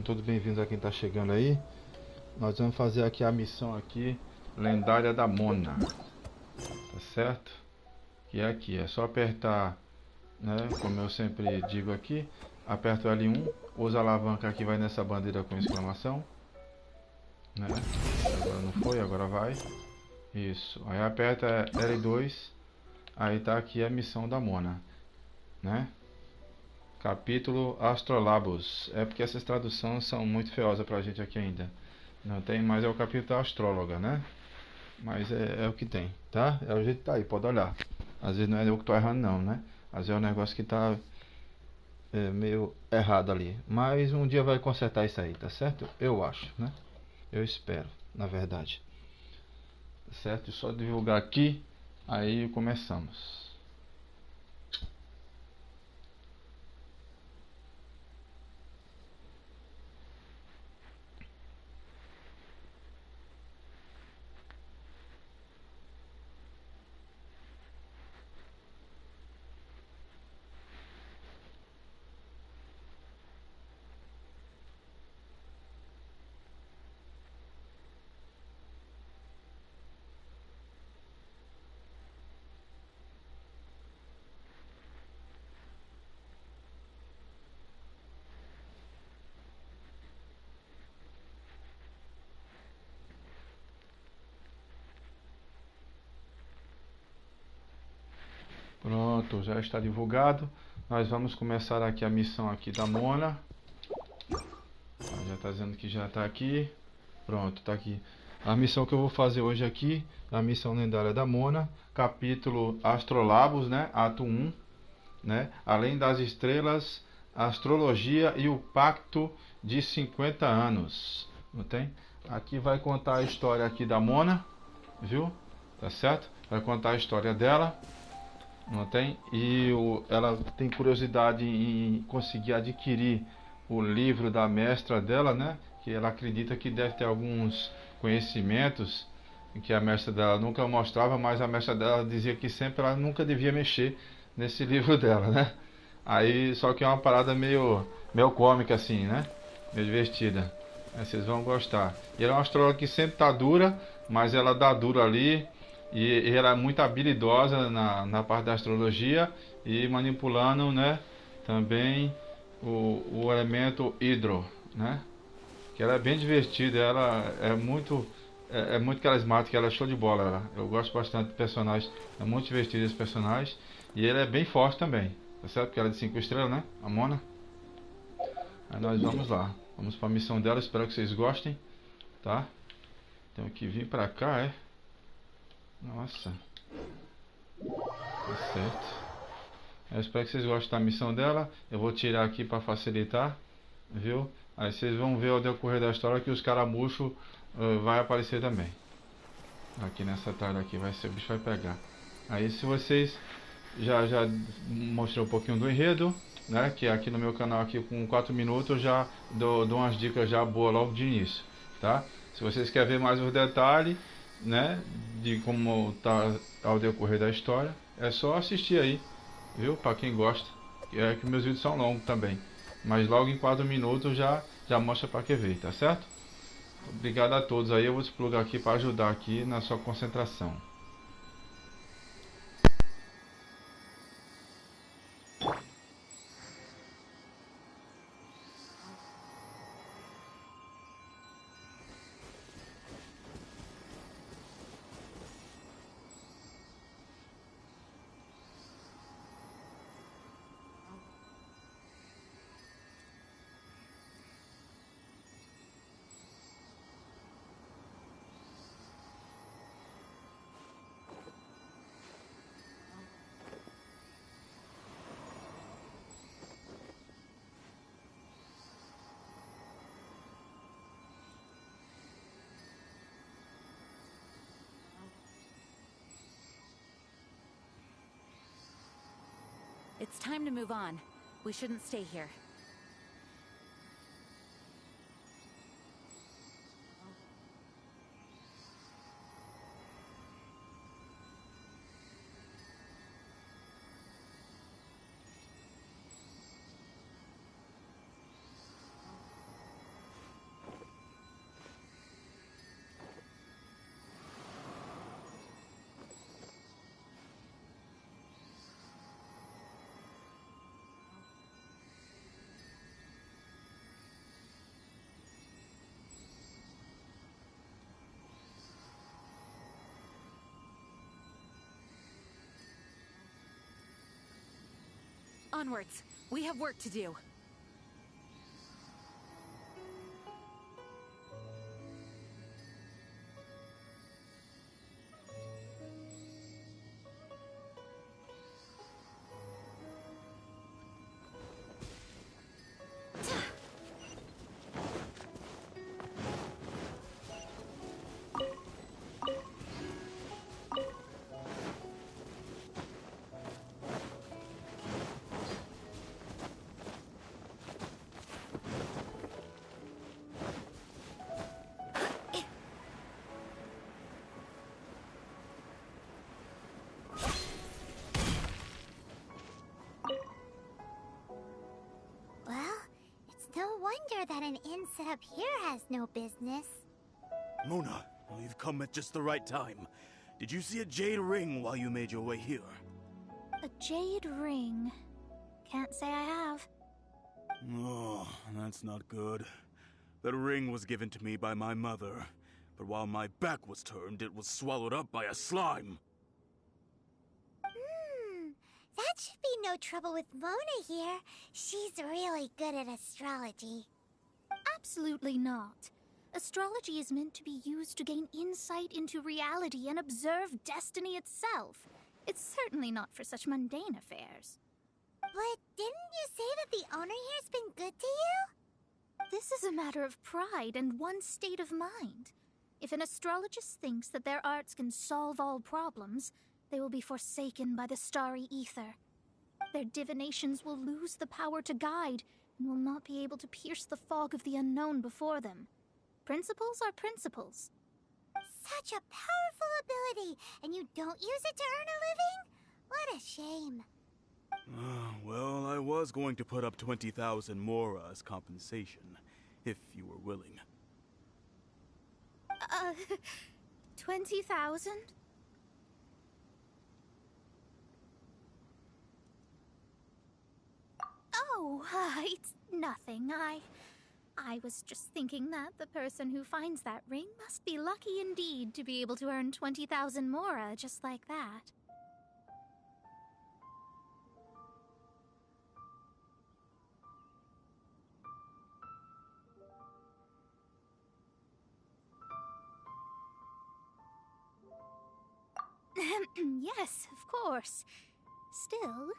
Todos bem-vindos a quem está chegando aí. Nós vamos fazer aqui a missão aqui, lendária da Mona, tá certo? Que é aqui, é só apertar, né? Como eu sempre digo aqui, aperta o L1, usa a alavanca que vai nessa bandeira com exclamação, né? Agora não foi, agora vai. Isso. Aí aperta L2, aí tá aqui a missão da Mona, né? Capítulo Astrolabos. É porque essas traduções são muito feiosas pra gente aqui ainda. Não tem, mas é o capítulo astróloga, né? Mas é o que tem, tá? É o jeito que tá aí, pode olhar. Às vezes não é eu que tô errando não, né? Às vezes é um negócio que tá meio errado ali. Mas um dia vai consertar isso aí, tá certo? Eu acho, né? Eu espero, na verdade. Tá certo? Só divulgar aqui, aí começamos. Pronto, já está divulgado. Nós vamos começar aqui a missão aqui da Mona. Já está dizendo que já está aqui. Pronto, está aqui. A missão que eu vou fazer hoje aqui, a missão lendária da Mona, capítulo Astrolabos, né? Ato 1, né? Além das estrelas, Astrologia e o pacto de 50 anos. Não tem? Aqui vai contar a história aqui da Mona, viu? Tá certo? Vai contar a história dela, não tem? E ela tem curiosidade em conseguir adquirir o livro da mestra dela, né? Que ela acredita que deve ter alguns conhecimentos que a mestra dela nunca mostrava, mas a mestra dela dizia que sempre ela nunca devia mexer nesse livro dela, né? Aí, só que é uma parada meio cômica assim, né? Meio divertida. Aí vocês vão gostar. E ela é uma astróloga que sempre tá dura, mas ela dá duro ali. E ela é muito habilidosa na parte da astrologia e manipulando, né? Também o elemento hidro, né? Que ela é bem divertida, ela é muito carismática, ela é show de bola. Eu gosto bastante do personagem, é muito divertido esse personagem. E ele é bem forte também, tá certo? Porque ela é de 5 estrelas, né? A Mona. Aí nós vamos lá, vamos para a missão dela, espero que vocês gostem, tá? Tenho que vir pra cá, é? Nossa, tá certo. Eu espero que vocês gostem da missão dela. Eu vou tirar aqui para facilitar, viu? Aí vocês vão ver ao decorrer da história que os caramuchos vai aparecer também. Aqui nessa tela aqui vai ser, o bicho vai pegar. Aí se vocês já mostrei um pouquinho do enredo, né? Que aqui no meu canal aqui com 4 minutos eu já dou umas dicas já boas logo de início, tá? Se vocês querem ver mais os detalhes, né? De como tá ao decorrer da história, é só assistir aí, viu? Para quem gosta. É que meus vídeos são longos também, mas logo em 4 minutos já mostra para que ver, tá certo? Obrigado a todos aí, eu vou te plugar aqui para ajudar aqui na sua concentração. It's time to move on. We shouldn't stay here. Onwards. We have work to do. No wonder that an inn set up here has no business. Mona, well, you've come at just the right time. Did you see a jade ring while you made your way here? A jade ring? Can't say I have. Oh, that's not good. That ring was given to me by my mother, but while my back was turned, it was swallowed up by a slime. That should be no trouble with Mona here. She's really good at astrology. Absolutely not. Astrology is meant to be used to gain insight into reality and observe destiny itself. It's certainly not for such mundane affairs. But didn't you say that the owner here's been good to you? This is a matter of pride and one's state of mind. If an astrologist thinks that their arts can solve all problems, they will be forsaken by the starry ether. Their divinations will lose the power to guide and will not be able to pierce the fog of the unknown before them. Principles are principles. Such a powerful ability, and you don't use it to earn a living? What a shame. Well, I was going to put up 20,000 more as compensation, if you were willing. 20,000? Oh, it's nothing. I was just thinking that the person who finds that ring must be lucky indeed to be able to earn 20,000 mora just like that. Yes, of course. Still,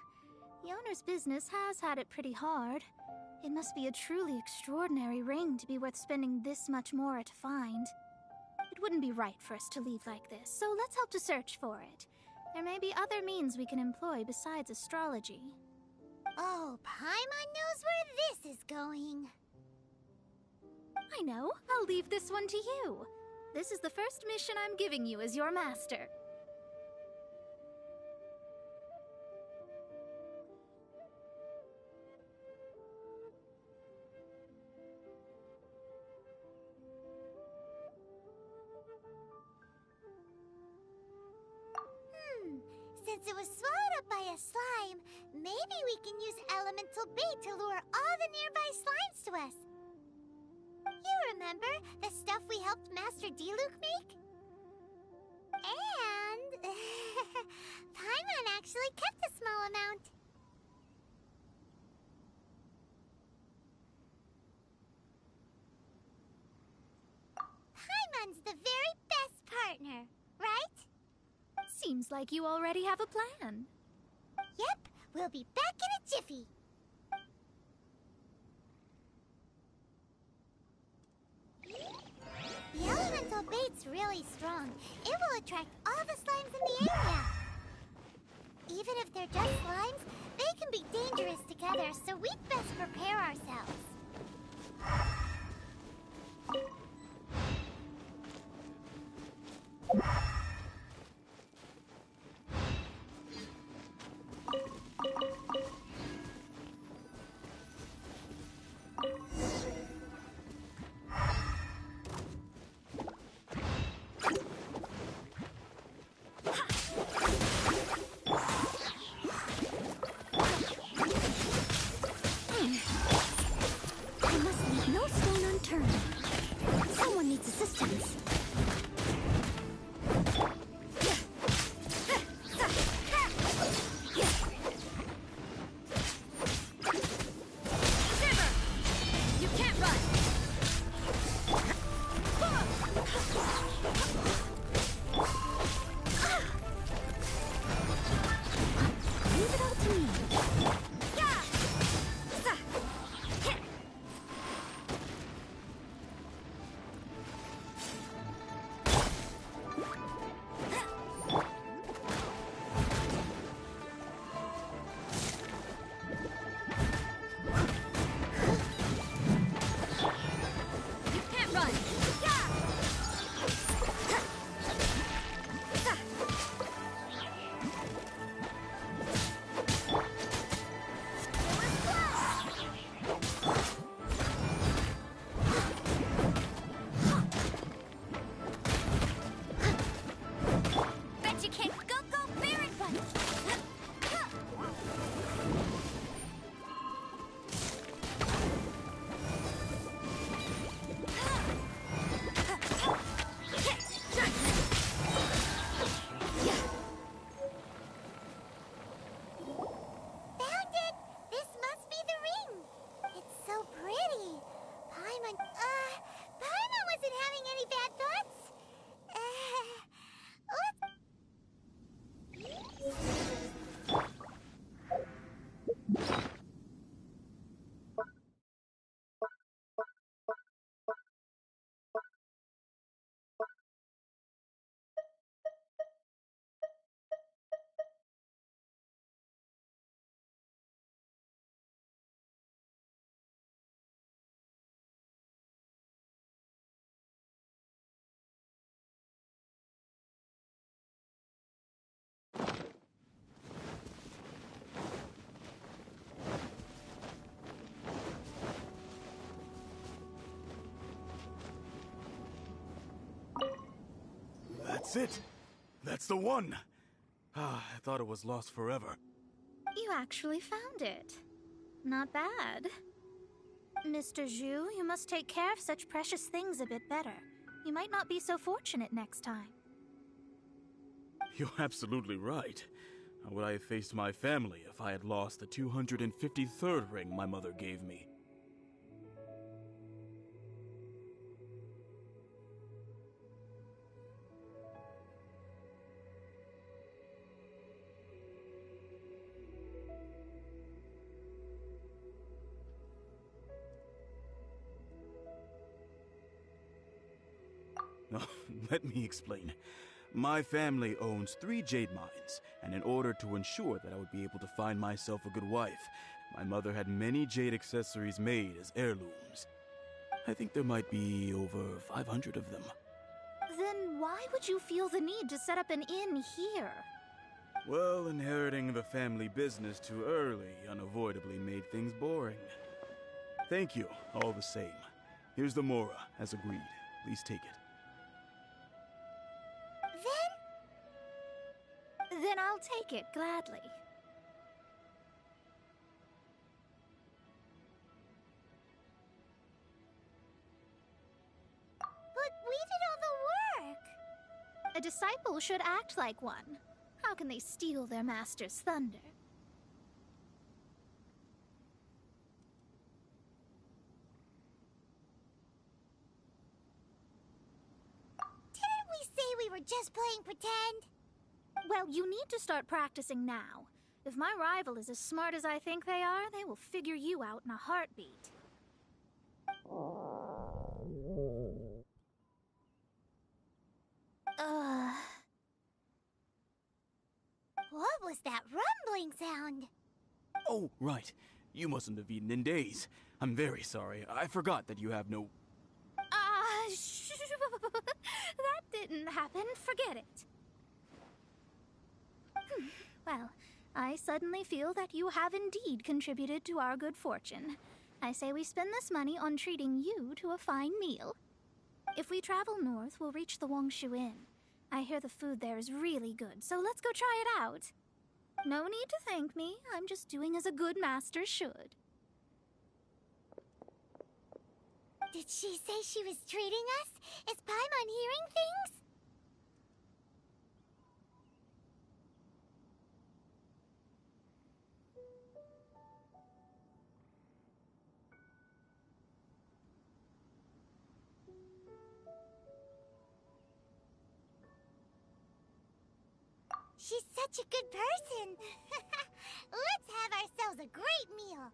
the owner's business has had it pretty hard. It must be a truly extraordinary ring to be worth spending this much more to find. It wouldn't be right for us to leave like this, so let's help to search for it. There may be other means we can employ besides astrology. Oh, Paimon knows where this is going. I know. I'll leave this one to you. This is the first mission I'm giving you as your master. Since it was swallowed up by a slime, maybe we can use elemental bait to lure all the nearby slimes to us. You remember the stuff we helped Master Diluc make? And Paimon actually kept a small amount. Paimon's the very best partner, right? Seems like you already have a plan. Yep, we'll be back in a jiffy. The elemental bait's really strong. It will attract all the slimes in the area. Even if they're just slimes, they can be dangerous together, so we'd best prepare ourselves. That's it! That's the one! Ah, I thought it was lost forever. You actually found it. Not bad. Mr. Zhu, you must take care of such precious things a bit better. You might not be so fortunate next time. You're absolutely right. How would I have faced my family if I had lost the 253rd ring my mother gave me? Oh, let me explain. My family owns 3 jade mines, and in order to ensure that I would be able to find myself a good wife, my mother had many jade accessories made as heirlooms. I think there might be over 500 of them. Then why would you feel the need to set up an inn here? Well, inheriting the family business too early unavoidably made things boring. Thank you, all the same. Here's the Mora, as agreed. Please take it. Then I'll take it gladly. But we did all the work! A disciple should act like one. How can they steal their master's thunder? Didn't we say we were just playing pretend? Well, you need to start practicing now. If my rival is as smart as I think they are, they will figure you out in a heartbeat. What was that rumbling sound? Oh, right. You mustn't have eaten in days. I'm very sorry. I forgot that you have no... That didn't happen. Forget it. Well, I suddenly feel that you have indeed contributed to our good fortune. I say we spend this money on treating you to a fine meal. If we travel north, we'll reach the Wongshu Inn. I hear the food there is really good, so let's go try it out. No need to thank me. I'm just doing as a good master should. Did she say she was treating us? Is Paimon hearing things? She's such a good person. Let's have ourselves a great meal.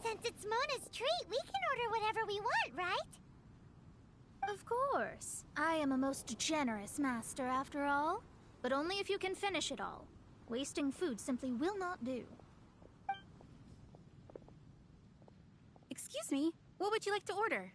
Since it's Mona's treat, we can order whatever we want, right? Of course. I am a most generous master, after all. But only if you can finish it all. Wasting food simply will not do. Excuse me, what would you like to order?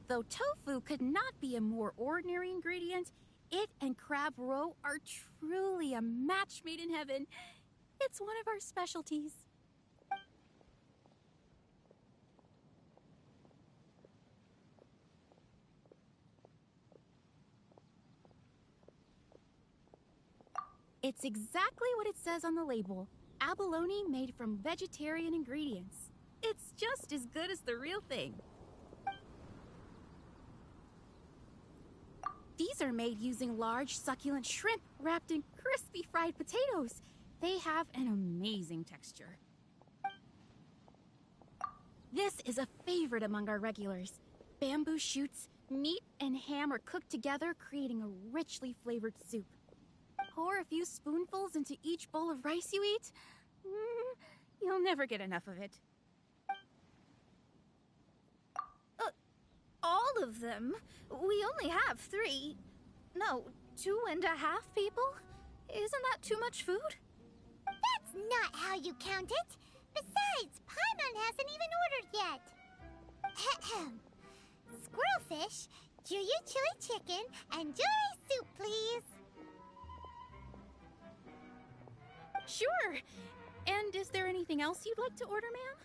Though tofu could not be a more ordinary ingredient, it and crab roe are truly a match made in heaven. It's one of our specialties. It's exactly what it says on the label. Abalone made from vegetarian ingredients. It's just as good as the real thing. These are made using large, succulent shrimp wrapped in crispy fried potatoes. They have an amazing texture. This is a favorite among our regulars. Bamboo shoots, meat, and ham are cooked together, creating a richly flavored soup. Pour a few spoonfuls into each bowl of rice you eat. You'll never get enough of it. All of them? We only have 3. No, 2.5 people? Isn't that too much food? That's not how you count it. Besides, Paimon hasn't even ordered yet. Ahem. Squirrelfish, Juyu chili chicken, and juri soup, please. Sure. And is there anything else you'd like to order, ma'am?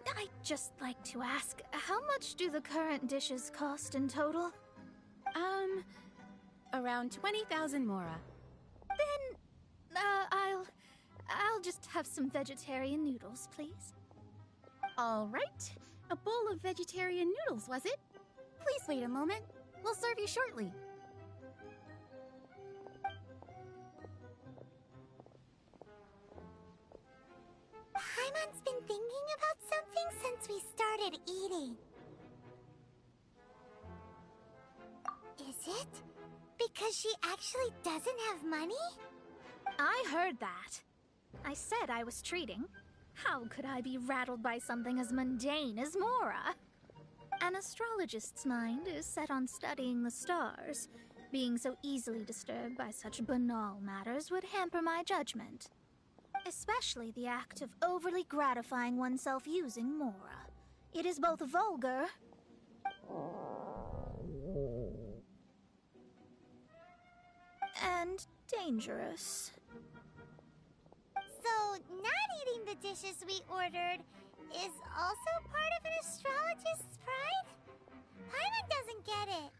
I'd just like to ask, how much do the current dishes cost in total? Around 20,000 mora. Then, I'll just have some vegetarian noodles, please. All right. A bowl of vegetarian noodles, was it? Please wait a moment. We'll serve you shortly. Paimon's been thinking about something since we started eating. Is it because she actually doesn't have money? I heard that. I said I was treating. How could I be rattled by something as mundane as Mora? An astrologist's mind is set on studying the stars. Being so easily disturbed by such banal matters would hamper my judgment. Especially the act of overly gratifying oneself using Mora. It is both vulgar and dangerous. So, not eating the dishes we ordered is also part of an astrologist's pride? Paimon doesn't get it.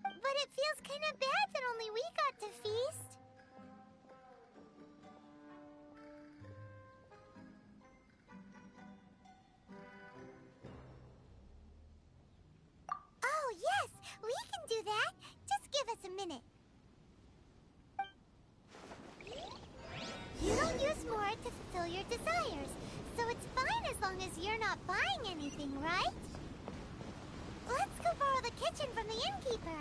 But it feels kind of bad that only we got to feast. Oh, yes! We can do that! Just give us a minute. You don't use Mora to fulfill your desires, so it's fine as long as you're not buying anything, right? Let's go borrow the kitchen from the innkeeper.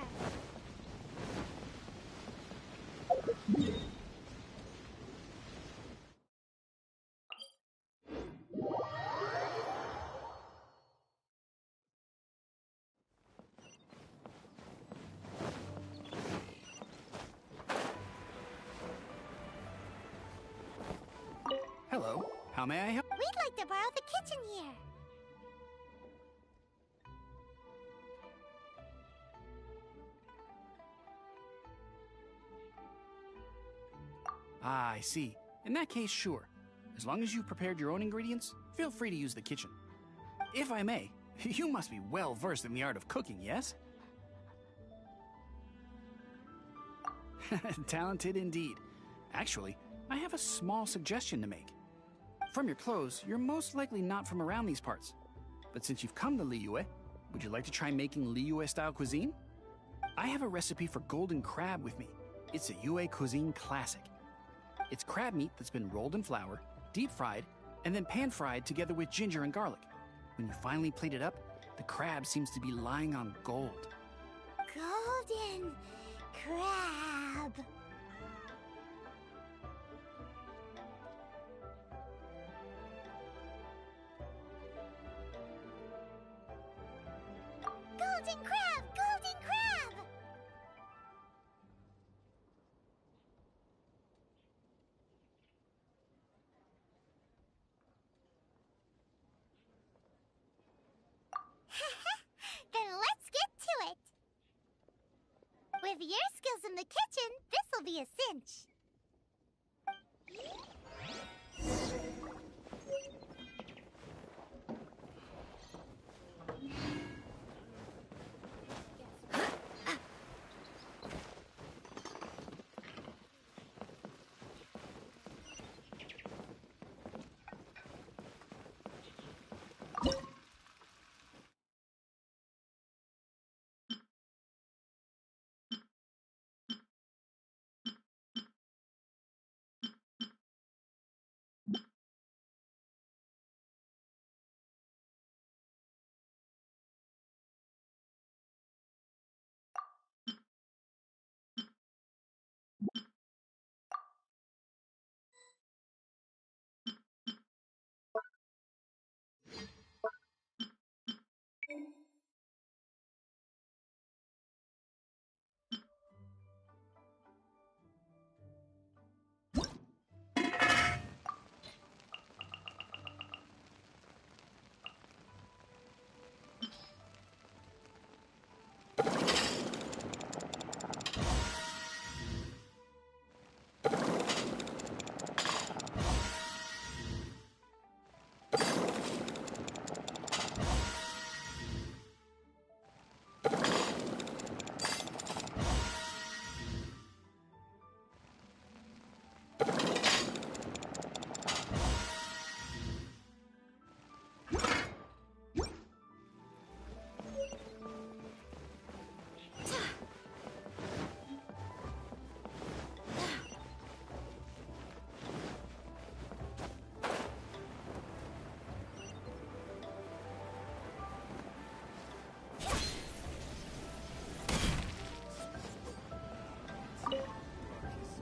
Hello, how may I help? We'd like to borrow the kitchen here. Ah, I see. In that case, sure. As long as you've prepared your own ingredients, feel free to use the kitchen. If I may, you must be well versed in the art of cooking, yes? Talented indeed. Actually, I have a small suggestion to make. From your clothes, you're most likely not from around these parts. But since you've come to Liyue, would you like to try making Liyue-style cuisine? I have a recipe for golden crab with me. It's a Yue cuisine classic. It's crab meat that's been rolled in flour, deep-fried, and then pan-fried together with ginger and garlic. When you finally plate it up, the crab seems to be lying on gold. Golden crab. Golden crab! Golden crab! With your skills in the kitchen, this'll be a cinch.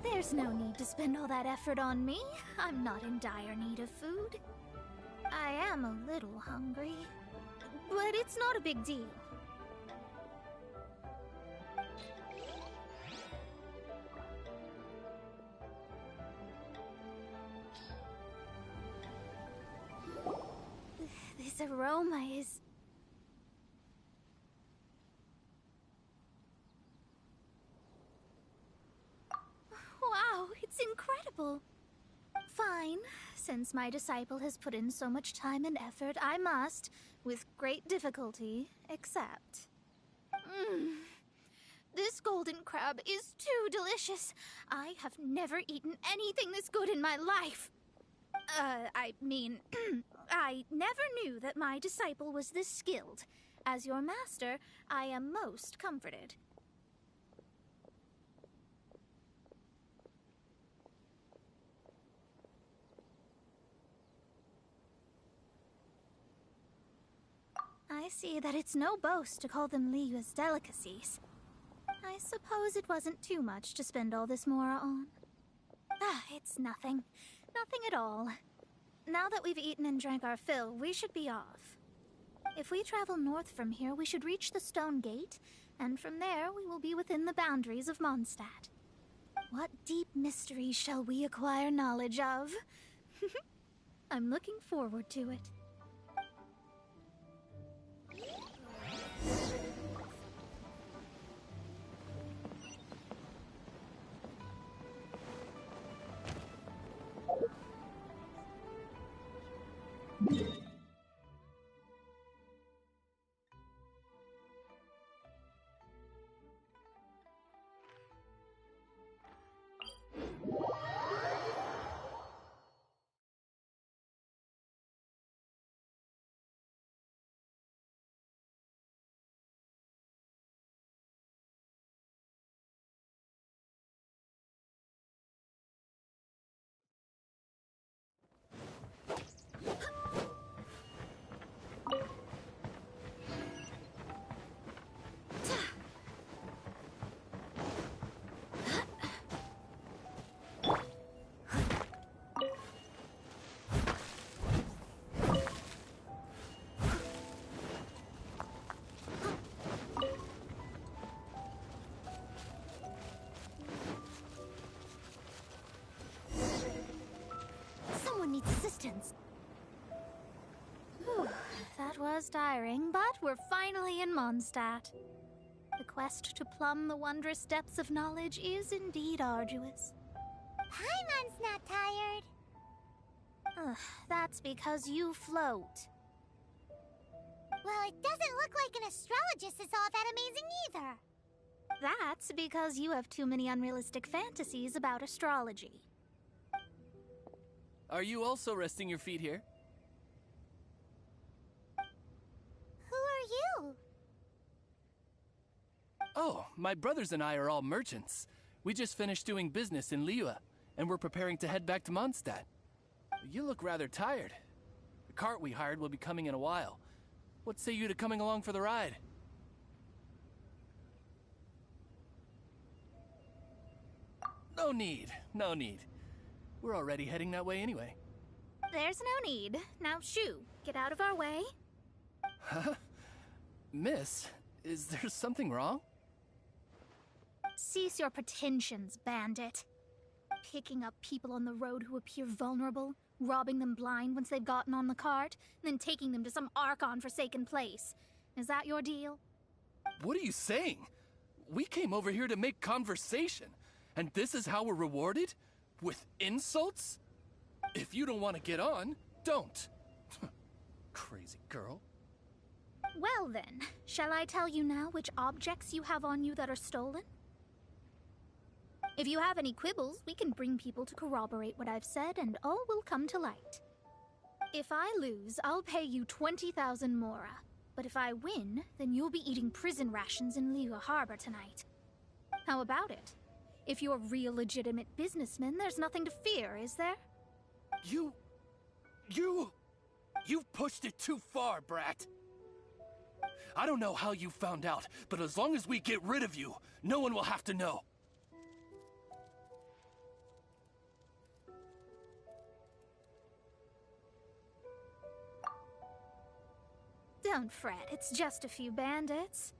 There's no need to spend all that effort on me. I'm not in dire need of food. I am a little hungry, but it's not a big deal. This aroma is... Wow, it's incredible. Fine. Since my disciple has put in so much time and effort, I must, with great difficulty, accept. This golden crab is too delicious. I have never eaten anything this good in my life. I mean, I never knew that my disciple was this skilled. As your master, I am most comforted. I see that it's no boast to call them Liyue's delicacies. I suppose it wasn't too much to spend all this mora on. It's nothing. Nothing at all. Now that we've eaten and drank our fill, we should be off. If we travel north from here, we should reach the Stone Gate, and from there we will be within the boundaries of Mondstadt. What deep mysteries shall we acquire knowledge of? I'm looking forward to it. Needs assistance. Whew, that was tiring, but we're finally in Mondstadt. The quest to plumb the wondrous depths of knowledge is indeed arduous. Paimon's not tired. Ugh, that's because you float. Well, it doesn't look like an astrologist is all that amazing either. That's because you have too many unrealistic fantasies about astrology. Are you also resting your feet here? Who are you? Oh, my brothers and I are all merchants. We just finished doing business in Liyue, and we're preparing to head back to Mondstadt. You look rather tired. The cart we hired will be coming in a while. What say you to coming along for the ride? No need, no need. We're already heading that way anyway. There's no need. Now shoo, get out of our way. Huh? Miss, is there something wrong? Cease your pretensions, bandit. Picking up people on the road who appear vulnerable, robbing them blind once they've gotten on the cart, and then taking them to some Archon-forsaken place. Is that your deal? What are you saying? We came over here to make conversation, and this is how we're rewarded? With insults? If you don't want to get on, don't. Crazy girl. Well then, shall I tell you now which objects you have on you that are stolen? If you have any quibbles, we can bring people to corroborate what I've said, and all will come to light. If I lose, I'll pay you 20,000 mora. But if I win, then you'll be eating prison rations in Liyue Harbor tonight. How about it? If you're real legitimate businessmen, there's nothing to fear, is there? You've pushed it too far, brat. I don't know how you found out, but as long as we get rid of you, no one will have to know. Don't fret, it's just a few bandits.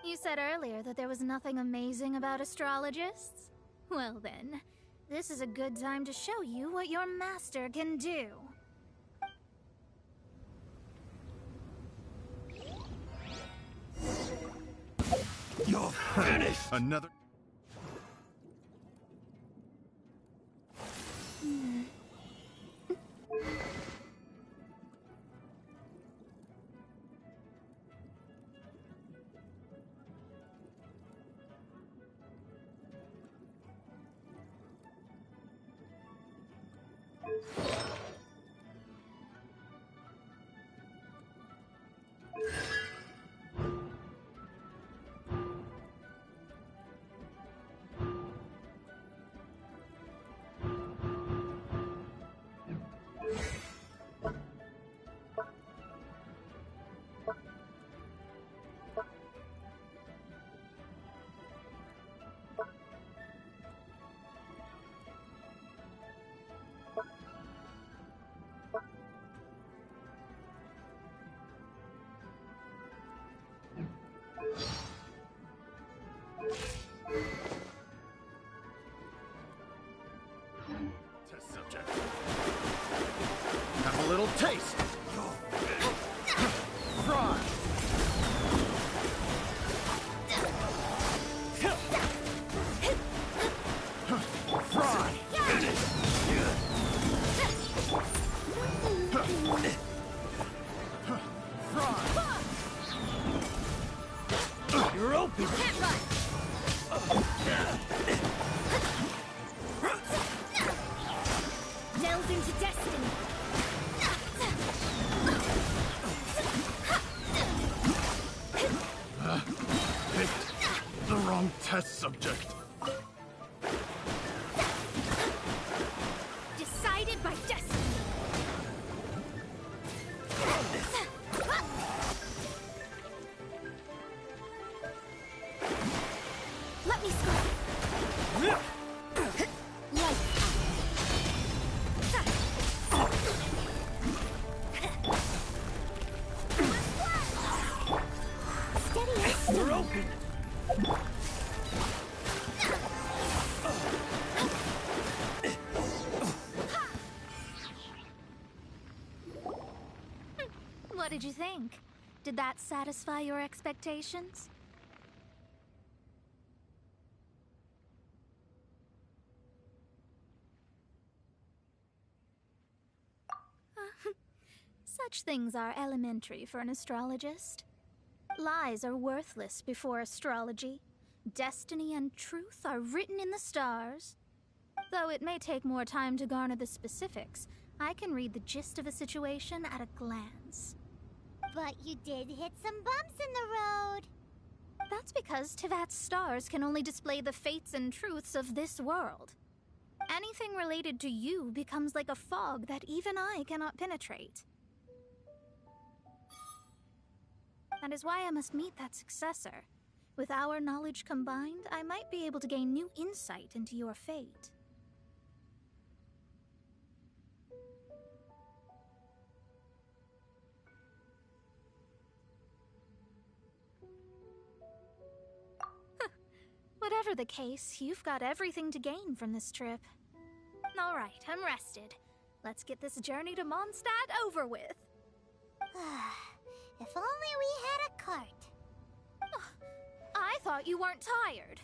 You said earlier that there was nothing amazing about astrologists? Well then, this is a good time to show you what your master can do. You're finished! Another... Test subject. Have a little taste. Fry. Fry. Fry. You're open. Can't run. Delve into destiny. Picked the wrong test subject. Decided by destiny. Let me score. Steady as stone. We're open. What did you think? Did that satisfy your expectations? Such things are elementary for an astrologist. Lies are worthless before astrology. Destiny and truth are written in the stars. Though it may take more time to garner the specifics, I can read the gist of a situation at a glance. But you did hit some bumps in the road. That's because Tevat's stars can only display the fates and truths of this world. Anything related to you becomes like a fog that even I cannot penetrate. That is why I must meet that successor. With our knowledge combined, I might be able to gain new insight into your fate. Whatever the case, you've got everything to gain from this trip. All right, I'm rested. Let's get this journey to Mondstadt over with. If only we had a cart. I thought you weren't tired.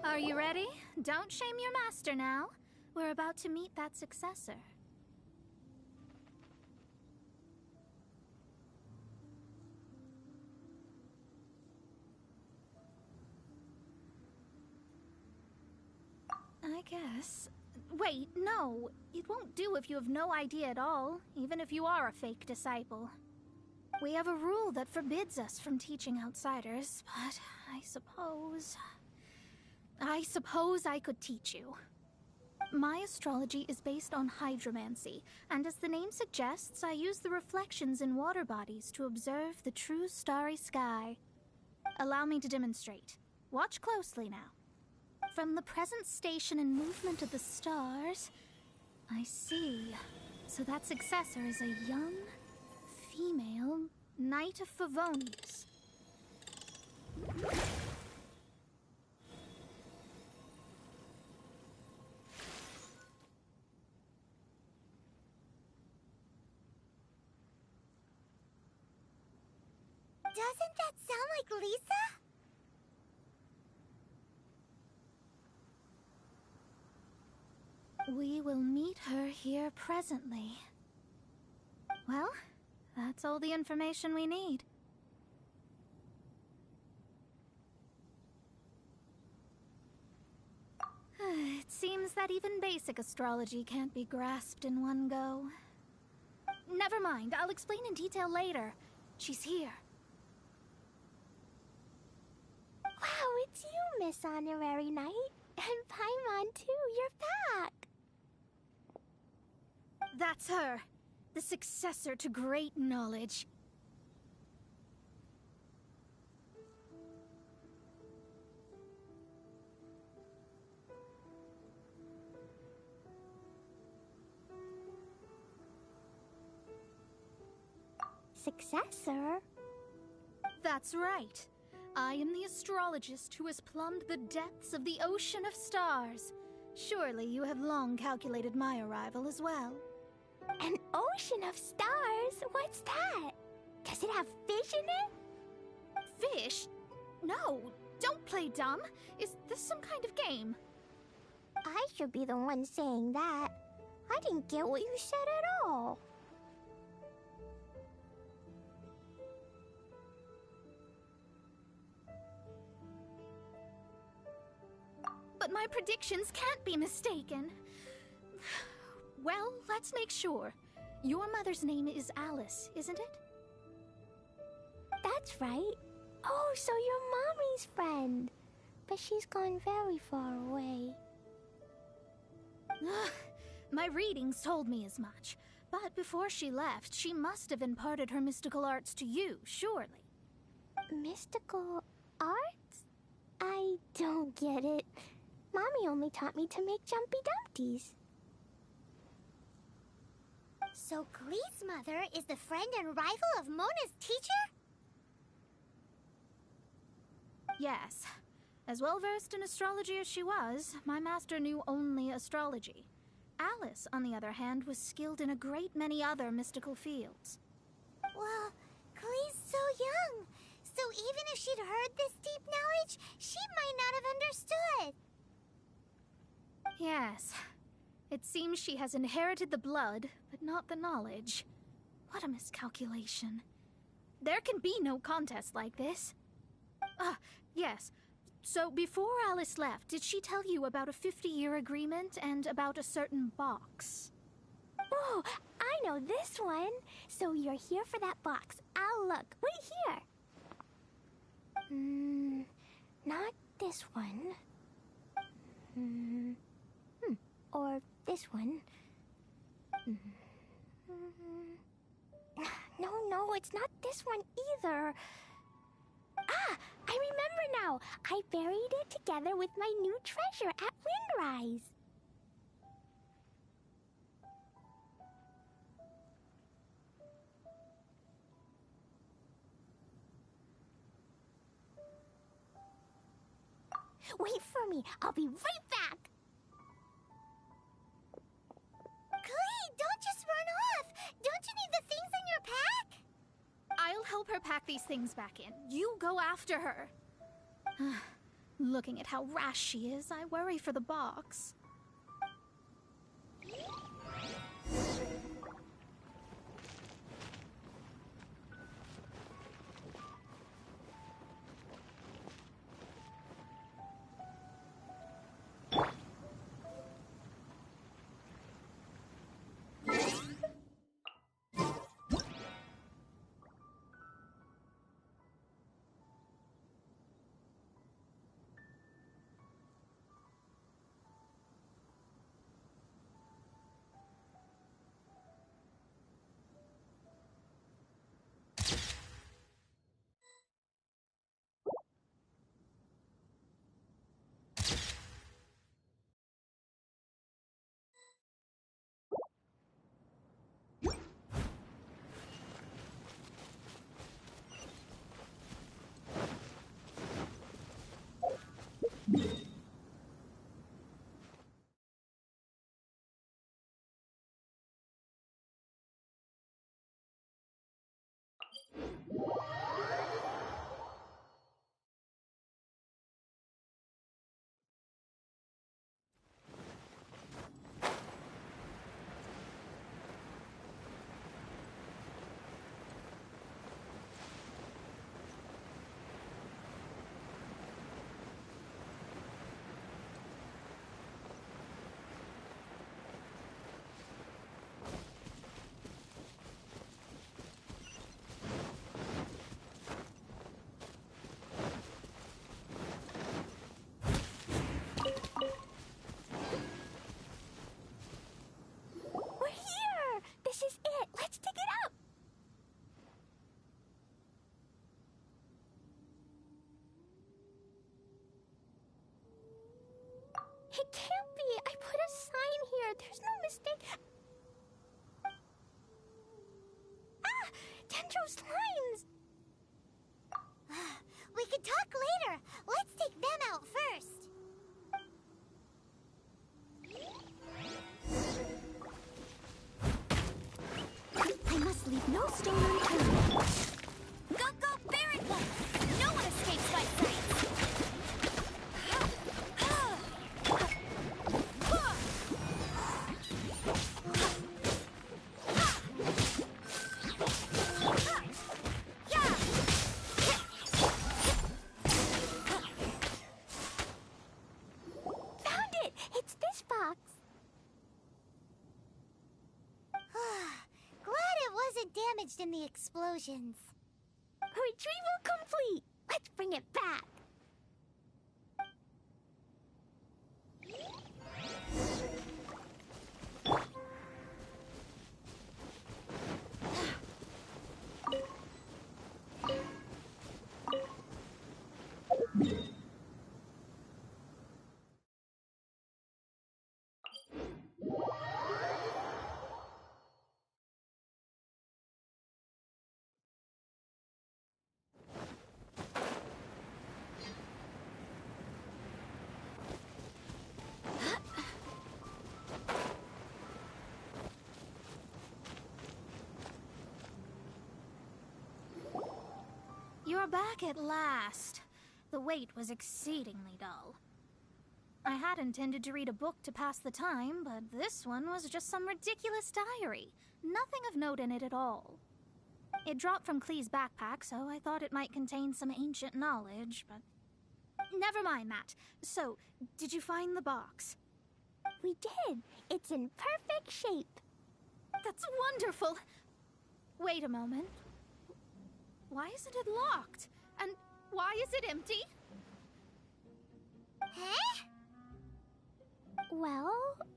Are you ready? Don't shame your master now. We're about to meet that successor. I guess. Wait, no. It won't do if you have no idea at all, even if you are a fake disciple. We have a rule that forbids us from teaching outsiders, but I suppose I could teach you. My astrology is based on hydromancy, and as the name suggests, I use the reflections in water bodies to observe the true starry sky. Allow me to demonstrate. Watch closely now. From the present station and movement of the stars, I see. So that successor is a young, female Knight of Favonius. Doesn't that sound like Lisa? We will meet her here presently. Well, that's all the information we need. It seems that even basic astrology can't be grasped in one go. Never mind, I'll explain in detail later. She's here. Wow, it's you, Miss Honorary Knight. And Paimon, too, you're back. That's her. The successor to great knowledge. Successor? That's right. I am the astrologist who has plumbed the depths of the ocean of stars. Surely you have long calculated my arrival as well. An ocean of stars? What's that? Does it have fish in it? Fish? No, don't play dumb. Is this some kind of game? I should be the one saying that. I didn't get what you said at all. But my predictions can't be mistaken. Well, let's make sure. Your mother's name is Alice, isn't it? That's right. Oh, so you're Mommy's friend. But she's gone very far away. My readings told me as much. But before she left, she must have imparted her mystical arts to you, surely. Mystical arts? I don't get it. Mommy only taught me to make Jumpy Dumpties. So Glee's mother is the friend and rival of Mona's teacher? Yes. As well versed in astrology as she was, my master knew only astrology. Alice, on the other hand, was skilled in a great many other mystical fields. Well, Glee's so young. So even if she'd heard this deep knowledge, she might not have understood. Yes. It seems she has inherited the blood, but not the knowledge. What a miscalculation. There can be no contest like this. Yes. So before Alice left, did she tell you about a 50-year agreement and about a certain box? Oh, I know this one. So you're here for that box. I'll look. Wait here. Not this one. Or this one. No, it's not this one either. Ah, I remember now. I buried it together with my new treasure at Windrise. Wait for me. I'll be right back. Glee, don't just run off. Don't you need the things in your pack? I'll help her pack these things back in. You go after her. Looking at how rash she is, I worry for the box. This is it. Let's dig it up. It can't be. I put a sign here. There's no mistake. Ah! Dendro's lines! We could talk damaged in the explosions. Retrieval complete! Let's bring it back! You're back at last. The wait was exceedingly dull. I had intended to read a book to pass the time, but this one was just some ridiculous diary. Nothing of note in it at all. It dropped from Clee's backpack, so I thought it might contain some ancient knowledge, but... Never mind that. So, did you find the box? We did. It's in perfect shape. That's wonderful! Wait a moment. Why isn't it locked? And why is it empty? Huh? Well,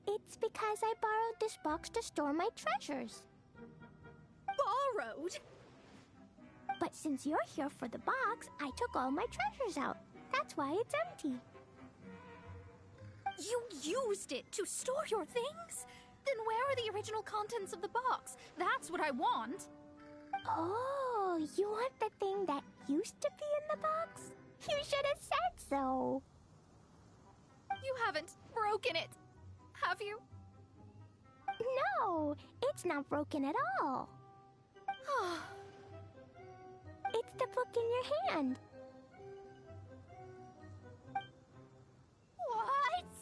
it's because I borrowed this box to store my treasures. Borrowed? But since you're here for the box, I took all my treasures out. That's why it's empty. You used it to store your things? Then where are the original contents of the box? That's what I want. Oh, you want the thing that used to be in the box? You should have said so. You haven't broken it, have you? No, it's not broken at all. It's the book in your hand. What?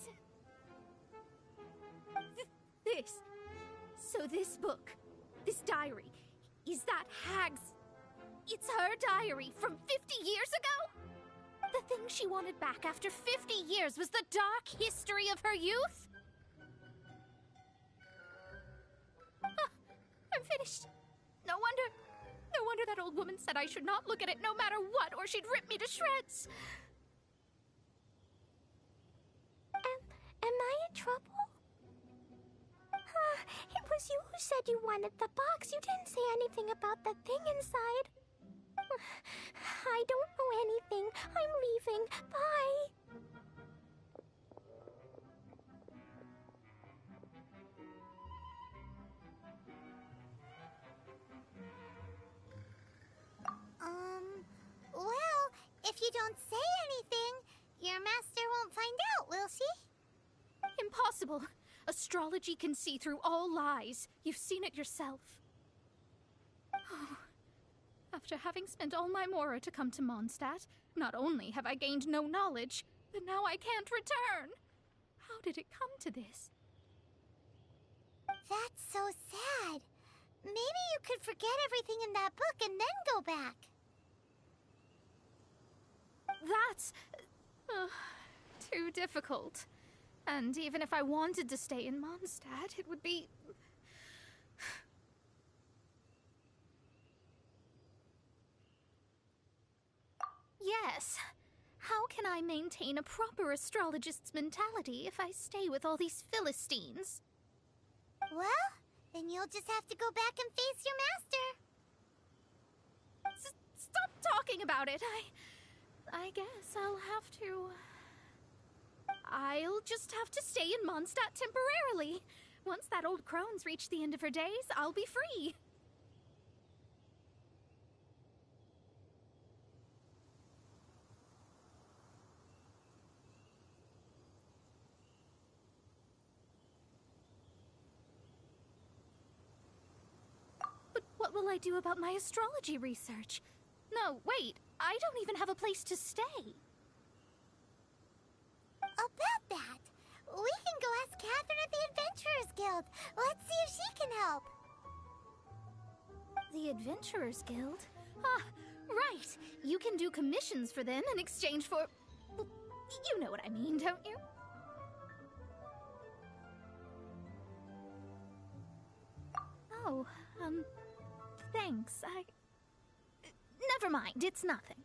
This. So this book, this diary, is that Hag's... It's her diary from 50 years ago? The thing she wanted back after 50 years was the dark history of her youth? I'm finished. No wonder that old woman said I should not look at it no matter what, or she'd rip me to shreds. Am I in trouble? It was you who said you wanted the box. You didn't say anything about the thing inside. I don't know anything. I'm leaving. Bye. Well, if you don't say anything, your master won't find out, will she? Impossible. Astrology can see through all lies. You've seen it yourself. After having spent all my mora to come to Mondstadt, not only have I gained no knowledge, but now I can't return. How did it come to this? That's so sad. Maybe you could forget everything in that book and then go back. That's... too difficult. And even if I wanted to stay in Mondstadt, it would be... Yes. How can I maintain a proper astrologist's mentality if I stay with all these Philistines? Well, then you'll just have to go back and face your master. Stop talking about it. I guess I'll have to... I'll just have to stay in Mondstadt temporarily. Once that old crone's reached the end of her days, I'll be free. But what will I do about my astrology research? No, wait, I don't even have a place to stay. About that, we can go ask Catherine at the Adventurers Guild. Let's see if she can help. The Adventurers Guild? Ah, right. You can do commissions for them in exchange for... Well, you know what I mean, don't you? Oh, Thanks, Never mind, it's nothing.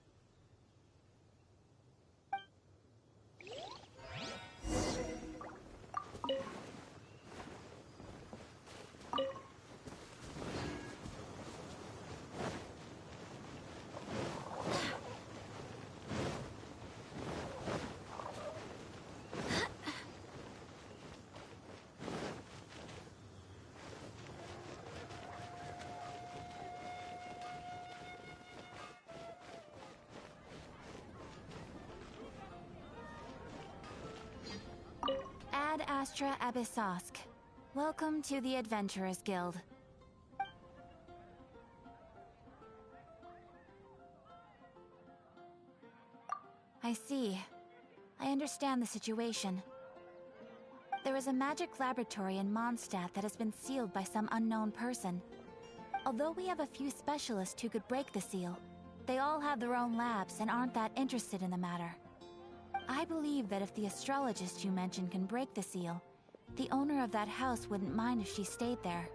Ad Astra Abyssosk. Welcome to the Adventurers Guild. I see. I understand the situation. There is a magic laboratory in Mondstadt that has been sealed by some unknown person. Although we have a few specialists who could break the seal, they all have their own labs and aren't that interested in the matter. I believe that if the astrologist you mentioned can break the seal, the owner of that house wouldn't mind if she stayed there.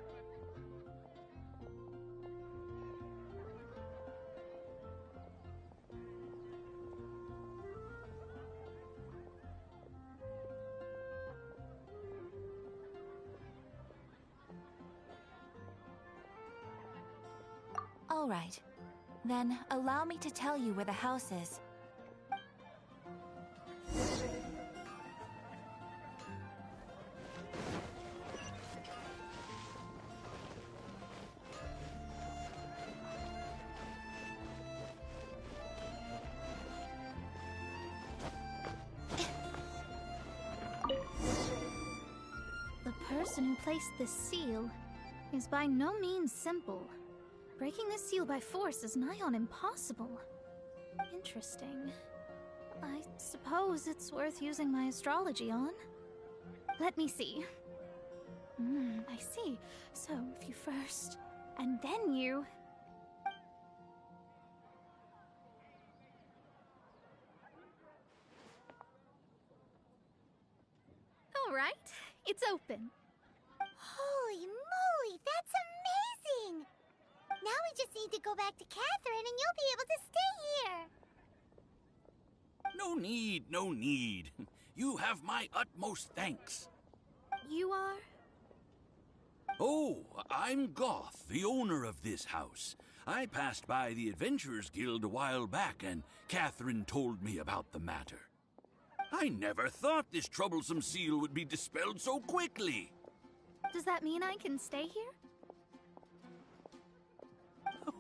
All right. Then, allow me to tell you where the house is. The person who placed this seal is by no means simple. Breaking this seal by force is nigh on impossible. Interesting. I suppose it's worth using my astrology on. Let me see. I see. So, if you first, and then you... All right, it's open. Holy moly, that's amazing! Now we just need to go back to Catherine and you'll be able to stay here. No need, no need. You have my utmost thanks. You are? Oh, I'm Goth, the owner of this house. I passed by the Adventurers Guild a while back, and Catherine told me about the matter. I never thought this troublesome seal would be dispelled so quickly. Does that mean I can stay here?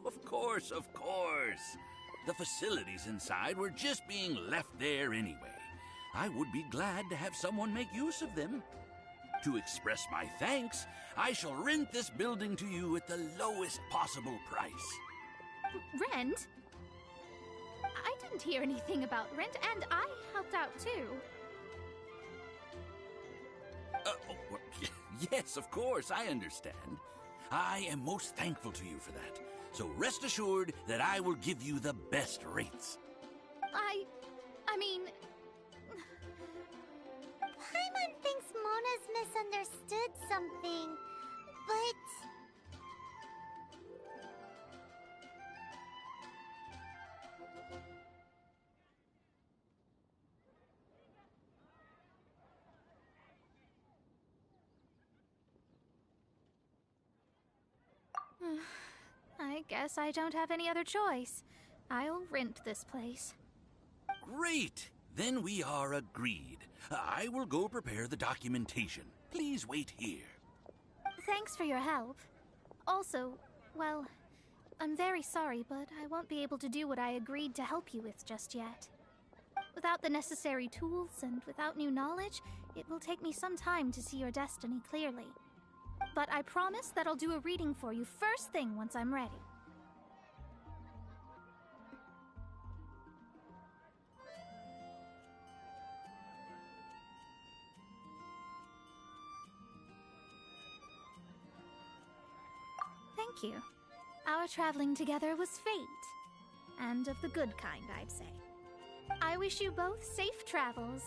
Of course, of course. The facilities inside were just being left there anyway. I would be glad to have someone make use of them. To express my thanks, I shall rent this building to you at the lowest possible price. Rent? I didn't hear anything about rent, and I helped out too. Yes, of course, I understand. I am most thankful to you for that. So rest assured that I will give you the best rates. I mean... Paimon thinks Mona's misunderstood something, but... I guess I don't have any other choice. I'll rent this place. Great! Then we are agreed. I will go prepare the documentation. Please wait here. Thanks for your help. Also, well, I'm very sorry, but I won't be able to do what I agreed to help you with just yet. Without the necessary tools and without new knowledge, it will take me some time to see your destiny clearly. But I promise that I'll do a reading for you first thing once I'm ready. Thank you. Our traveling together was fate. And of the good kind, I'd say. I wish you both safe travels.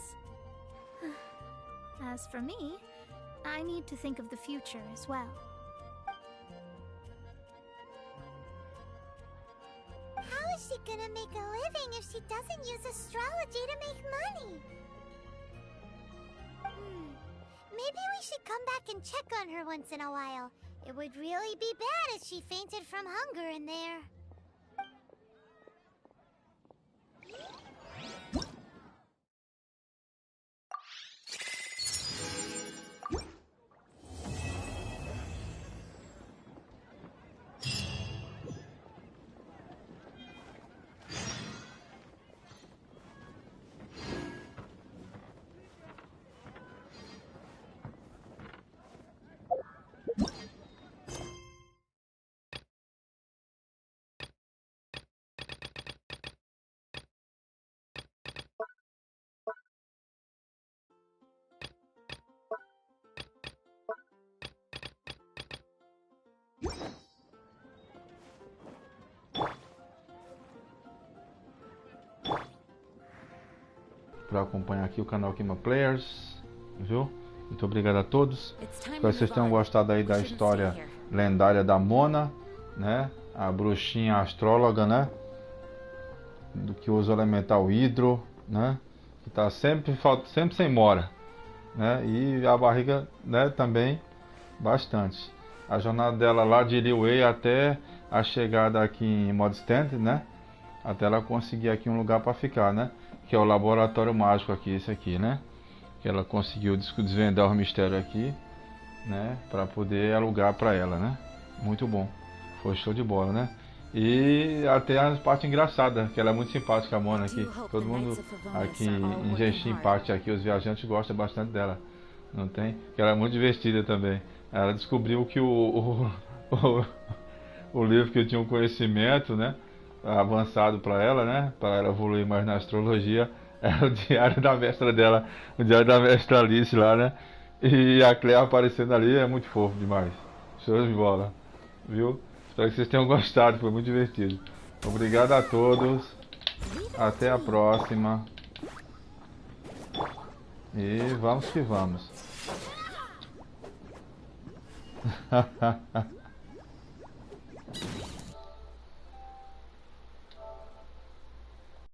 As for me, I need to think of the future as well. is she gonna make a living if she doesn't use astrology to make money? Maybe we should come back and check on her once in a while. It would really be bad if she fainted from hunger in there. Para acompanhar aqui o canal Kima Players, viu? Muito obrigado a todos. Espero que vocês tenham gostado aí da história lendária da Mona, né? A bruxinha astróloga, né? Do que usa o elemental hidro, né? Que tá sempre sem mora, né? E a barriga, né? Também bastante. A jornada dela lá de Liyue até a chegada aqui em Mondstadt, né? Até ela conseguir aqui um lugar para ficar, né? Que é o laboratório mágico aqui, esse aqui, né? Que ela conseguiu desvendar o mistério aqui, né? Para poder alugar para ela, né? Muito bom. Foi show de bola, né? E até a parte engraçada, que ela é muito simpática, a Mona aqui. Todo mundo aqui em Genshin, parte aqui, os viajantes gostam bastante dela. Não tem? Que ela é muito divertida também. Ela descobriu que o livro que eu tinha um conhecimento, né? Avançado para ela, né? Para ela evoluir mais na astrologia, era o diário da mestra dela, o diário da mestra Alice lá, né? E a Claire aparecendo ali é muito fofo demais. Show de bola, viu? Espero que vocês tenham gostado, foi muito divertido. Obrigado a todos, até a próxima. E vamos que vamos.